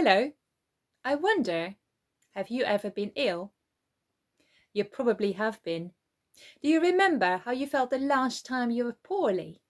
Hello, I wonder, have you ever been ill? You probably have been. Do you remember how you felt the last time you were poorly?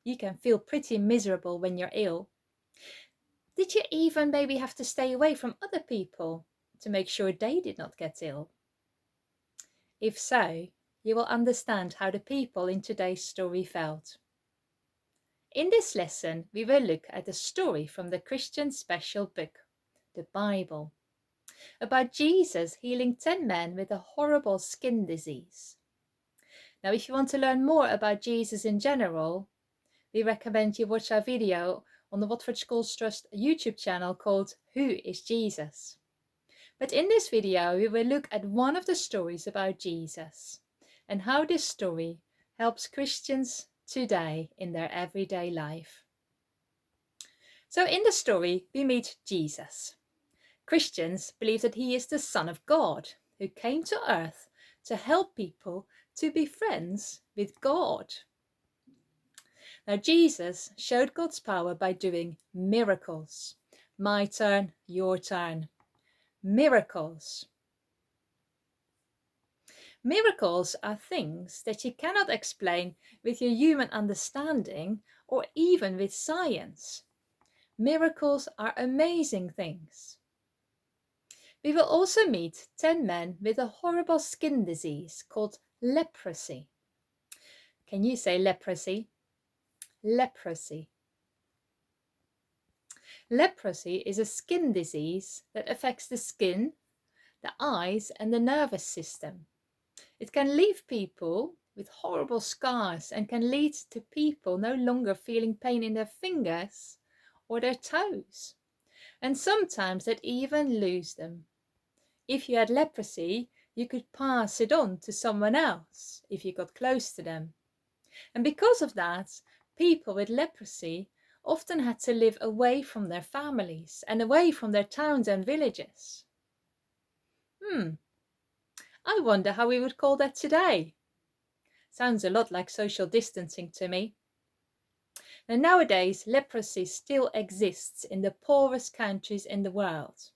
You can feel pretty miserable when you're ill. Did you even maybe have to stay away from other people to make sure they did not get ill? If so, you will understand how the people in today's story felt. In this lesson, we will look at a story from the Christian special book, the Bible, about Jesus healing 10 men with a horrible skin disease. Now, if you want to learn more about Jesus in general, we recommend you watch our video on the Watford Schools Trust YouTube channel called Who is Jesus? But in this video, we will look at one of the stories about Jesus and how this story helps Christians today in their everyday life. So in the story, we meet Jesus. Christians believe that he is the Son of God who came to earth to help people to be friends with God. Now, Jesus showed God's power by doing miracles. My turn, your turn. Miracles. Miracles are things that you cannot explain with your human understanding or even with science. Miracles are amazing things. We will also meet 10 men with a horrible skin disease called leprosy. Can you say leprosy? Leprosy. Leprosy is a skin disease that affects the skin, the eyes, and the nervous system. It can leave people with horrible scars and can lead to people no longer feeling pain in their fingers or their toes. And sometimes they'd even lose them. If you had leprosy, you could pass it on to someone else if you got close to them. And because of that, people with leprosy often had to live away from their families and away from their towns and villages. I wonder how we would call that today. Sounds a lot like social distancing to me. Now, nowadays, leprosy still exists in the poorest countries in the world.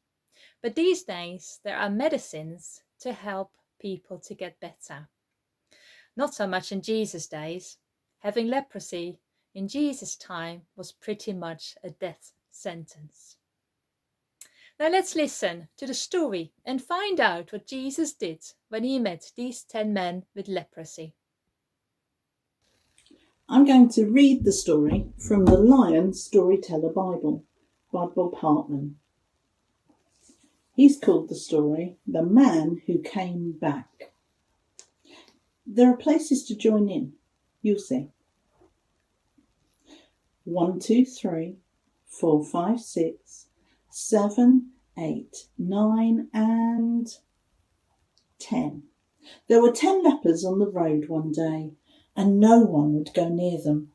But these days, there are medicines to help people to get better. Not so much in Jesus' days. Having leprosy in Jesus' time was pretty much a death sentence. Now let's listen to the story and find out what Jesus did when he met these 10 men with leprosy. I'm going to read the story from the Lion Storyteller Bible by Bob Hartman. He's called the story The Man Who Came Back. There are places to join in. You'll see. 1, 2, 3, 4, 5, 6, 7, 8, 9 and 10. There were 10 lepers on the road one day, and no one would go near them.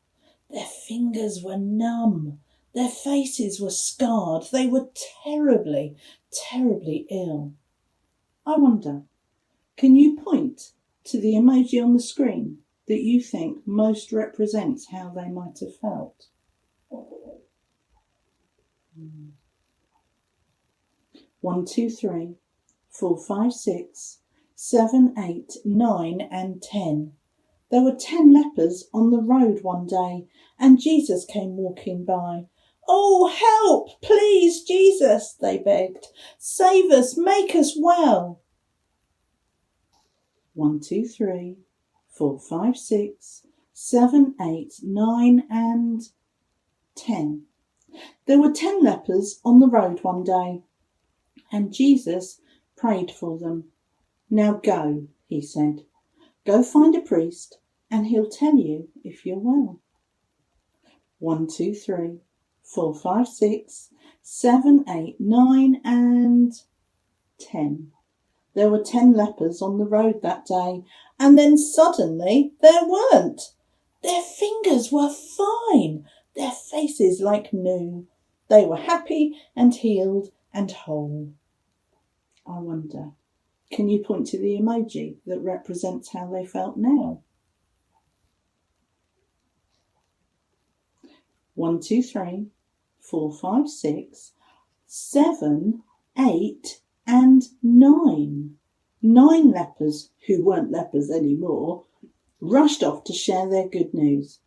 Their fingers were numb. Their faces were scarred. They were terribly, terribly ill. I wonder, can you point to the emoji on the screen that you think most represents how they might have felt? 1, 2, 3, 4, 5, 6, 7, 8, 9 and 10. There were 10 lepers on the road one day, and Jesus came walking by. "Oh, help, please, Jesus," they begged. "Save us, make us well." 1, 2, 3, 4, 5, 6, 7, 8, 9 and 10. There were 10 lepers on the road one day, and Jesus prayed for them. "Now go," he said. "Go find a priest, and he'll tell you if you're well." 1, 2, 3, 4, 5, 6, 7, 8, 9 and 10. There were 10 lepers on the road that day, and then suddenly there weren't. Their fingers were fine, their faces like new. They were happy and healed and whole. I wonder, can you point to the emoji that represents how they felt now? 1, 2, 3, 4, 5, 6. 7, 8 and 9. 9 lepers, who weren't lepers anymore, rushed off to share their good news.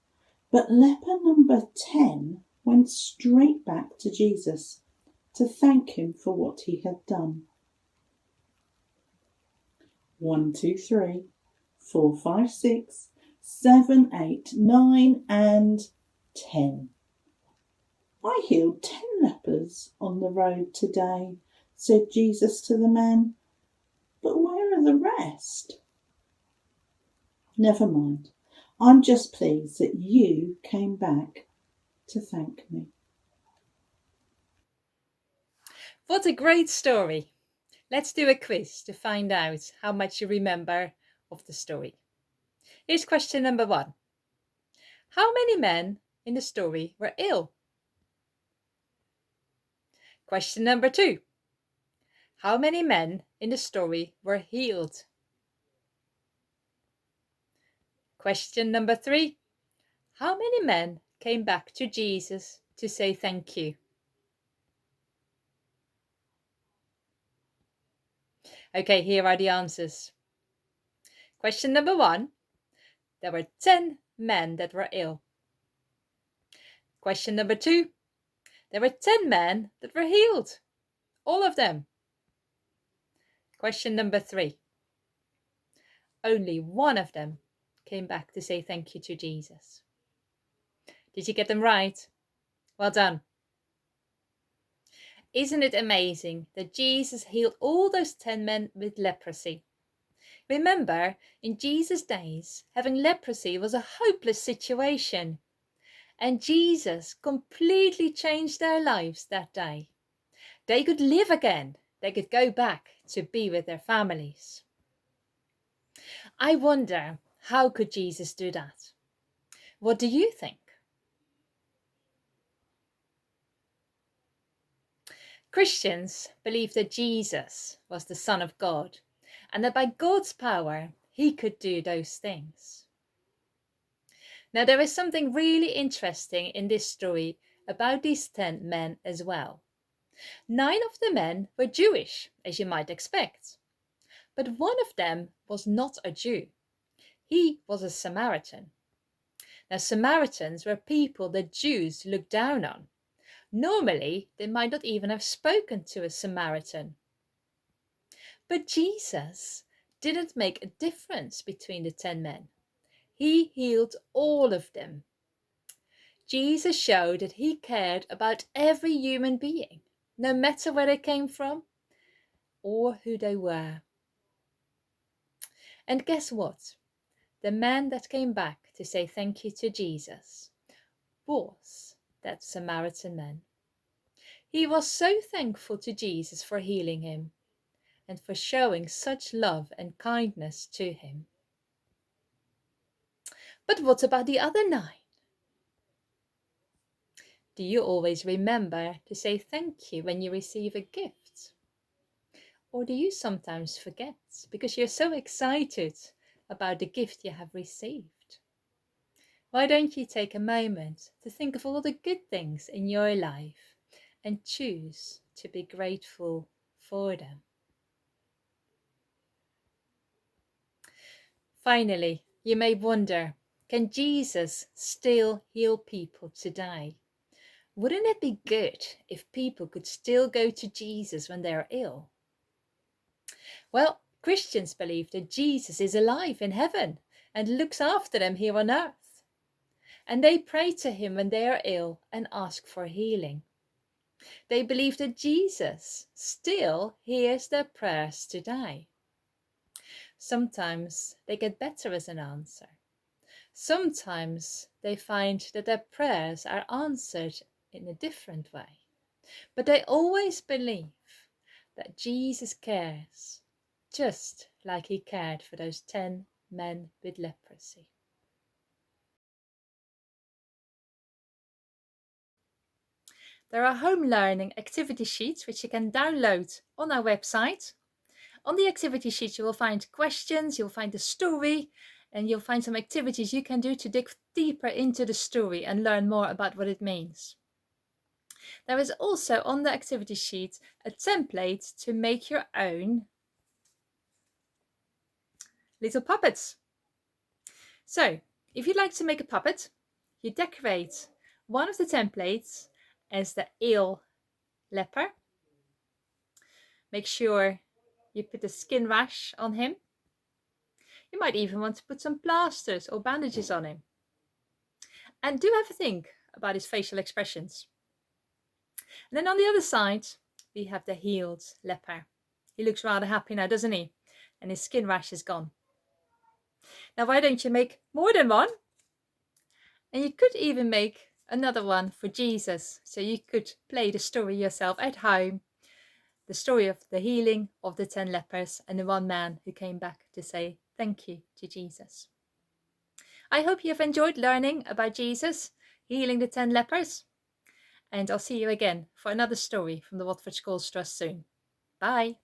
But leper number 10 went straight back to Jesus to thank him for what he had done. 1, 2, 3, 4, 5, 6, 7, 8, 9 and 10. I healed 10 lepers on the road today, said Jesus to the man. But where are the rest? Never mind. I'm just pleased that you came back to thank me. What a great story. Let's do a quiz to find out how much you remember of the story. Here's question number 1. How many men in the story were ill? Question number 2. How many men in the story were healed? Question number 3. How many men came back to Jesus to say thank you? Okay, here are the answers. Question number 1. There were 10 men that were ill. Question number 2. There were 10 men that were healed. All of them. Question number 3. Only one of them came back to say thank you to Jesus. Did you get them right? Well done. Isn't it amazing that Jesus healed all those 10 men with leprosy? Remember, in Jesus' days, having leprosy was a hopeless situation. And Jesus completely changed their lives that day. They could live again. They could go back to be with their families. I wonder, how could Jesus do that? What do you think? Christians believe that Jesus was the Son of God and that by God's power he could do those things. Now there is something really interesting in this story about these 10 men as well. 9 of the men were Jewish, as you might expect. But one of them was not a Jew. He was a Samaritan. Now Samaritans were people that Jews looked down on. Normally, they might not even have spoken to a Samaritan. But Jesus didn't make a difference between the 10 men. He healed all of them. Jesus showed that he cared about every human being, no matter where they came from or who they were. And guess what? The man that came back to say thank you to Jesus was that Samaritan man. He was so thankful to Jesus for healing him and for showing such love and kindness to him. But what about the other 9? Do you always remember to say thank you when you receive a gift? Or do you sometimes forget because you're so excited about the gift you have received? Why don't you take a moment to think of all the good things in your life and choose to be grateful for them? Finally, you may wonder, can Jesus still heal people today? Wouldn't it be good if people could still go to Jesus when they are ill? Well, Christians believe that Jesus is alive in heaven and looks after them here on earth. And they pray to him when they are ill and ask for healing. They believe that Jesus still hears their prayers today. Sometimes they get better as an answer. Sometimes they find that their prayers are answered in a different way. But they always believe that Jesus cares, just like he cared for those 10 men with leprosy. There are home learning activity sheets which you can download on our website. On the activity sheet you will find questions, you'll find the story, and you'll find some activities you can do to dig deeper into the story and learn more about what it means. There is also on the activity sheet a template to make your own little puppets. So, if you'd like to make a puppet, you decorate one of the templates as the eel leper. Make sure you put a skin rash on him. You might even want to put some plasters or bandages on him. And do have a think about his facial expressions. And then on the other side, we have the healed leper. He looks rather happy now, doesn't he? And his skin rash is gone. Now, why don't you make more than one? And you could even make another one for Jesus. So you could play the story yourself at home. The story of the healing of the 10 lepers and the one man who came back to say thank you to Jesus. I hope you have enjoyed learning about Jesus healing the 10 lepers. And I'll see you again for another story from the Watford Schools Trust soon. Bye.